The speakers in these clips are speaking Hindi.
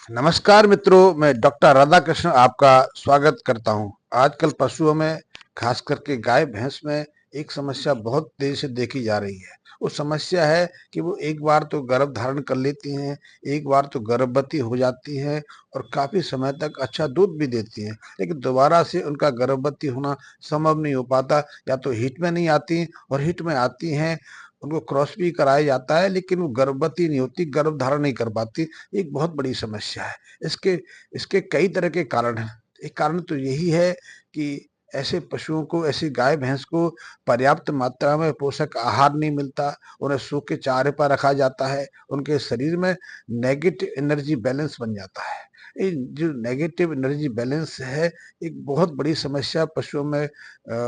नमस्कार मित्रों, मैं डॉक्टर राधाकृष्ण आपका स्वागत करता हूं। आजकल पशुओं में, खास करके गाय भैंस में एक समस्या बहुत तेजी से देखी जा रही है। वो समस्या है कि वो एक बार तो गर्भ धारण कर लेती हैं, एक बार तो गर्भवती हो जाती हैं और काफी समय तक अच्छा दूध भी देती हैं, लेकिन दोबारा से उनका गर्भवती होना संभव नहीं हो पाता। या तो हिट में नहीं आती, और हिट में आती हैं उनको क्रॉस भी कराया जाता है, लेकिन वो गर्भवती नहीं होती, गर्भ धारण नहीं कर पाती। एक बहुत बड़ी समस्या है। इसके इसके कई तरह के कारण हैं। एक कारण तो यही है कि ऐसे पशुओं को, ऐसी गाय भैंस को पर्याप्त मात्रा में पोषक आहार नहीं मिलता, उन्हें सूखे चारे पर रखा जाता है, उनके शरीर में नेगेटिव एनर्जी बैलेंस बन जाता है। ये जो नेगेटिव एनर्जी बैलेंस है, एक बहुत बड़ी समस्या पशुओं में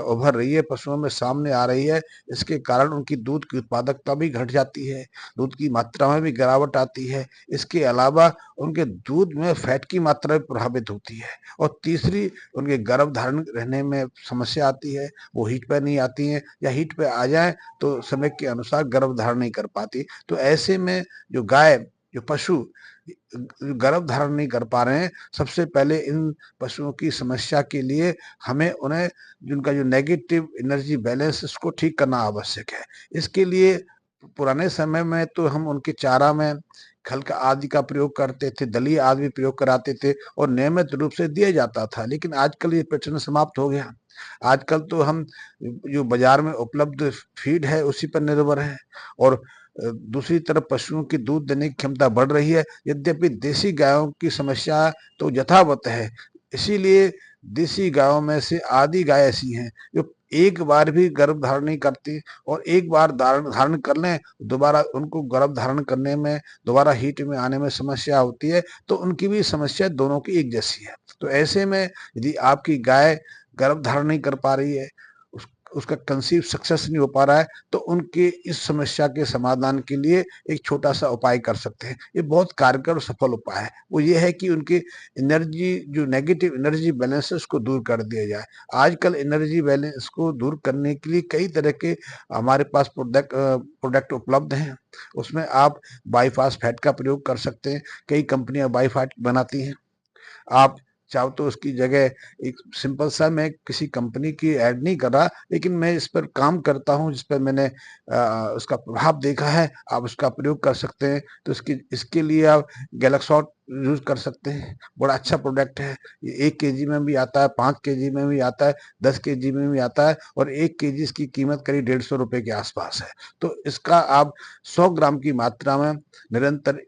उभर रही है, पशुओं में सामने आ रही है। इसके कारण उनकी दूध की उत्पादकता भी घट जाती है, दूध की मात्रा में भी गिरावट आती है। इसके अलावा उनके दूध में फैट की मात्रा भी प्रभावित होती है। और तीसरी, उनके गर्भ धारण रहने में समस्या आती है। वो हीट पे नहीं आती हैं, या हीट पे आ जाए तो समय के अनुसार गर्भ धारण नहीं कर पाती। तो ऐसे में जो गाय, जो पशु गर्भ धारण नहीं कर पा रहे हैं, सबसे पहले इन पशुओं की समस्या के लिए हमें उन्हें, जिनका जो नेगेटिव एनर्जी बैलेंस, इसको ठीक करना आवश्यक है। इसके लिए पुराने समय में तो हम उनके चारा में खल का आदि का प्रयोग करते थे, दलिए आदि भी प्रयोग कराते थे और नियमित रूप से दिया जाता था। लेकिन आजकल ये प्रचलन समाप्त हो गया। आजकल तो हम जो बाजार में उपलब्ध फीड है उसी पर निर्भर है। और दूसरी तरफ पशुओं की दूध देने की क्षमता बढ़ रही है, यद्यपि देसी गायों की समस्या तो यथावत है। इसीलिए देसी गायों में से आधी गाय ऐसी हैं जो एक बार भी गर्भ धारण नहीं करती, और एक बार धारण धारण कर लें, दोबारा उनको गर्भ धारण करने में, दोबारा हीट में आने में समस्या होती है। तो उनकी भी समस्या दोनों की एक जैसी है। तो ऐसे में यदि आपकी गाय गर्भ धारण नहीं कर पा रही है, उसका कंसीव सक्सेस नहीं हो पा रहा है, तो उनके इस समस्या के समाधान के लिए एक छोटा सा उपाय कर सकते हैं। ये बहुत कारगर और सफल उपाय है। वो ये है कि उनकी एनर्जी, जो नेगेटिव एनर्जी बैलेंस है, उसको दूर कर दिया जाए। आजकल एनर्जी बैलेंस को दूर करने के लिए कई तरह के हमारे पास प्रोडक्ट उपलब्ध हैं। उसमें आप बाईफास्ट का प्रयोग कर सकते हैं। कई कंपनियां बाईफास्ट बनाती हैं। आप चाहो तो उसकी जगह, एक सिंपल सा, मैं किसी कंपनी की ऐड नहीं कर रहा, लेकिन मैं इस पर काम करता हूँ, जिस पर मैंने उसका प्रभाव देखा है। आप उसका प्रयोग कर सकते हैं। तो इसके लिए आप गैलेक्सॉट यूज कर सकते हैं। बड़ा अच्छा प्रोडक्ट है। ये 1 kg में भी आता है, 5 kg में भी आता है, 10 kg में भी आता है, और 1 kg इसकी कीमत करीब 150 रुपए के आसपास है। तो इसका आप 100 ग्राम की मात्रा में निरंतर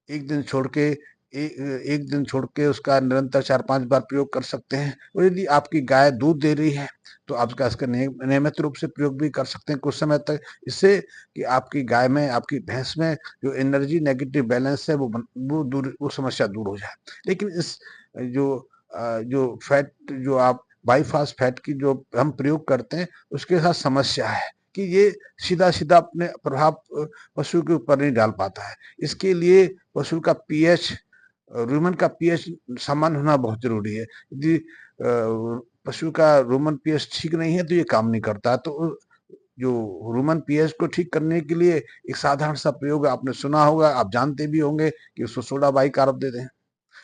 एक दिन छोड़ के एक दिन छोड़ के उसका निरंतर 4-5 बार प्रयोग कर सकते हैं। और यदि आपकी गाय दूध दे रही है, तो आप इसका नियमित रूप से प्रयोग भी कर सकते हैं कुछ समय तक। इससे कि आपकी गाय में, आपकी भैंस में जो एनर्जी नेगेटिव बैलेंस है, वो समस्या दूर हो जाए। लेकिन इस जो फैट, जो आप बाईफास्ट फैट की जो हम प्रयोग करते हैं, उसके साथ समस्या है कि ये सीधा सीधा अपने प्रभाव पशु के ऊपर नहीं डाल पाता है। इसके लिए पशु का पीएच, रूमन का पीएच समान होना बहुत जरूरी है। यदि पशु का रूमन पीएच ठीक नहीं है, तो ये काम नहीं करता। तो जो रूमन पीएच को ठीक करने के लिए एक साधारण सा प्रयोग आपने सुना होगा, आप जानते भी होंगे, कि उसको सोडा बाइकार्ब देते हैं।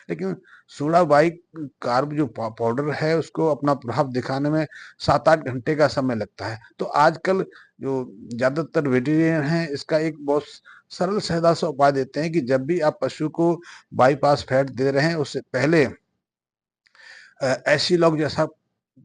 लेकिन सोडा बाइकार्ब जो पाउडर है, उसको अपना प्रभाव दिखाने में 7-8 घंटे का समय लगता है। तो आजकल जो ज्यादातर वेटेरियन हैं, इसका एक बहुत सरल सादा सा उपाय देते हैं कि जब भी आप पशु को बाईपास फैट दे रहे हैं, उससे पहले एसिलॉग जैसा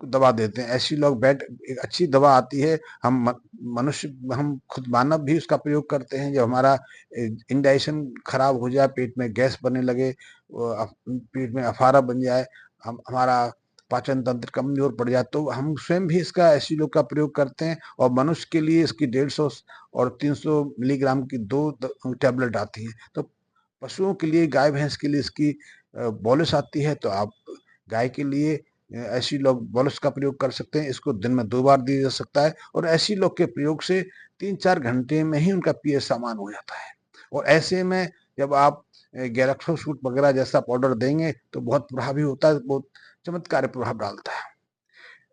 दवा देते हैं। एसिलॉग बेट एक अच्छी दवा आती है। मनुष्य, हम खुद मानव भी उसका प्रयोग करते हैं। जब हमारा इंडाइजेशन खराब हो जाए, पेट में गैस बनने लगे, पेट में अफारा बन जाए, हमारा पाचन तंत्र कमजोर पड़ जाए, तो हम स्वयं भी इसका एसिलॉग का प्रयोग करते हैं। और मनुष्य के लिए इसकी 150 और 300 मिलीग्राम की 2 टैबलेट आती हैं। तो पशुओं के लिए, गाय भैंस के लिए इसकी बॉलिस आती है। तो आप गाय के लिए एसिलॉग बॉलिस का प्रयोग कर सकते हैं। इसको दिन में 2 बार दिया जा सकता है, और एसिलॉग के प्रयोग से 3-4 घंटे में ही उनका पीएच समान हो जाता है। और ऐसे में जब आप गैलेक्सो शूट वगैरह जैसा पाउडर देंगे, तो बहुत प्रभावी होता है, बहुत चमत्कारी प्रभाव डालता है।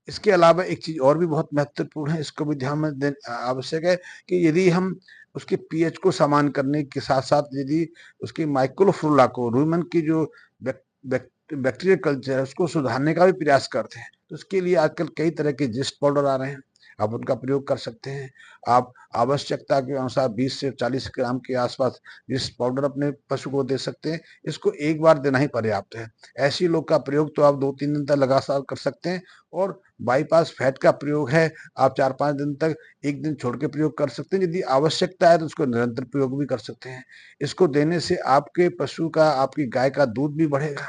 इसके अलावा एक चीज और भी बहुत महत्वपूर्ण है, इसको भी ध्यान में आवश्यक है, कि यदि हम उसके पीएच को समान करने के साथ-साथ यदि उसकी माइक्रोफ्लोरा को, रूमेन की जो बैक्टीरियल कल्चर है उसको सुधारने का भी प्रयास करते हैं। तो उसके लिए आजकल कई तरह के जिस्ट पाउडर आ रहे हैं, आप उनका प्रयोग कर सकते हैं। आप आवश्यकता के अनुसार 20 से 40 ग्राम के आसपास जिस्ट पाउडर अपने पशु को दे सकते हैं। इसको एक बार देना ही पर्याप्त है। ऐसी लोग का प्रयोग तो आप 2-3 दिन तक लगातार कर सकते हैं और बाईपास फैट का प्रयोग है, आप 4-5 दिन तक 1 दिन छोड़ के प्रयोग कर सकते हैं। यदि आवश्यकता है तो उसको निरंतर प्रयोग भी कर सकते हैं। इसको देने से आपके पशु का, आपकी गाय का दूध भी बढ़ेगा।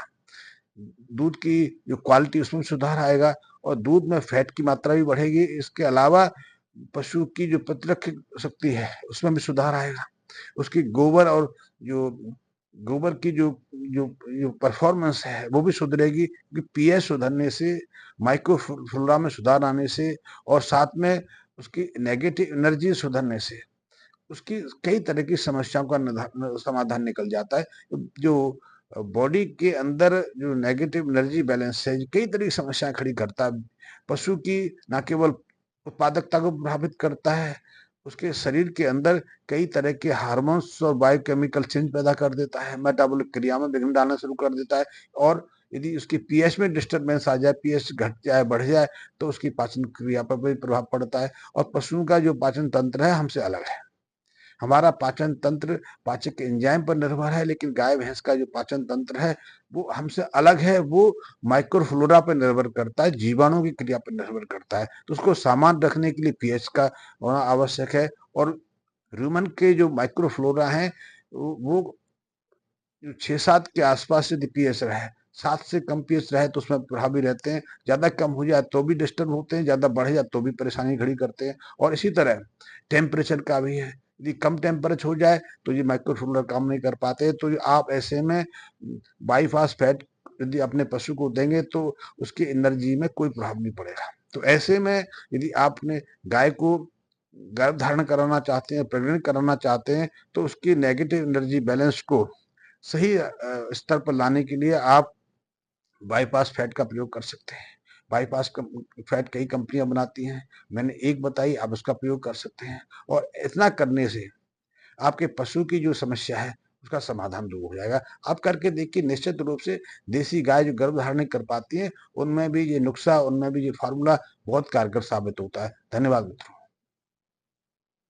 दूध की जो क्वालिटी उसमें सुधार आएगा और दूध में फैट की मात्रा भी बढ़ेगी। इसके अलावा पशु की जो प्रतिरक्षक शक्ति है उसमें भी सुधार आएगा। उसकी गोबर और जो गोबर की जो जो जो परफॉर्मेंस है वो भी सुधरेगी, क्योंकि पीएच सुधरने से, माइक्रोफ्लोरा में सुधार आने से और साथ में उसकी नेगेटिव एनर्जी सुधरने से उसकी कई तरह की समस्याओं का समाधान निकल जाता है। जो बॉडी के अंदर जो नेगेटिव एनर्जी बैलेंस है, कई तरह की समस्याएं खड़ी करता है। पशु की न केवल उत्पादकता को प्रभावित करता है, उसके शरीर के अंदर कई तरह के हार्मोन्स और बायोकेमिकल चेंज पैदा कर देता है, मेटाबॉलिक क्रिया में विघ्न डालना शुरू कर देता है। और यदि उसकी पीएच में डिस्टर्बेंस आ जाए, पीएच घट जाए, बढ़ जाए, तो उसकी पाचन क्रिया पर भी प्रभाव पड़ता है। और पशुओं का जो पाचन तंत्र है हमसे अलग है। हमारा पाचन तंत्र पाचक एंजाइम पर निर्भर है, लेकिन गाय भैंस का जो पाचन तंत्र है वो हमसे अलग है। वो माइक्रोफ्लोरा पर निर्भर करता है, जीवाणु की क्रिया पर निर्भर करता है। तो उसको सामान रखने के लिए पीएच का होना आवश्यक है। और ह्यूमन के जो माइक्रोफ्लोरा है वो 6-7 के आसपास यदि पीएच रहे, 7 से कम पीएच रहे तो उसमें प्रभावी रहते हैं, ज़्यादा कम हो जाए तो भी डिस्टर्ब होते हैं, ज़्यादा बढ़ जाए तो भी परेशानी खड़ी करते हैं। और इसी तरह टेम्परेचर का भी है, यदि कम टेम्परेचर हो जाए तो ये माइक्रोफ्लोरा काम नहीं कर पाते। तो आप ऐसे में बाईपास फैट यदि अपने पशु को देंगे तो उसकी एनर्जी में कोई प्रभाव नहीं पड़ेगा। तो ऐसे में यदि आप अपने गाय को गर्भ धारण कराना चाहते हैं, प्रेग्नेंट कराना चाहते हैं, तो उसकी नेगेटिव एनर्जी बैलेंस को सही स्तर पर लाने के लिए आप बाईपास फैट का प्रयोग कर सकते हैं। बाईपास फैट कई कंपनियां बनाती हैं, मैंने एक बताई, आप उसका प्रयोग कर सकते हैं। और इतना करने से आपके पशु की जो समस्या है उसका समाधान दूर हो जाएगा। आप करके देखिए, निश्चित रूप से देसी गाय जो गर्भ धारण नहीं कर पाती हैं, उनमें भी ये नुस्खा, उनमें भी ये फार्मूला बहुत कारगर साबित होता है। धन्यवाद मित्रों।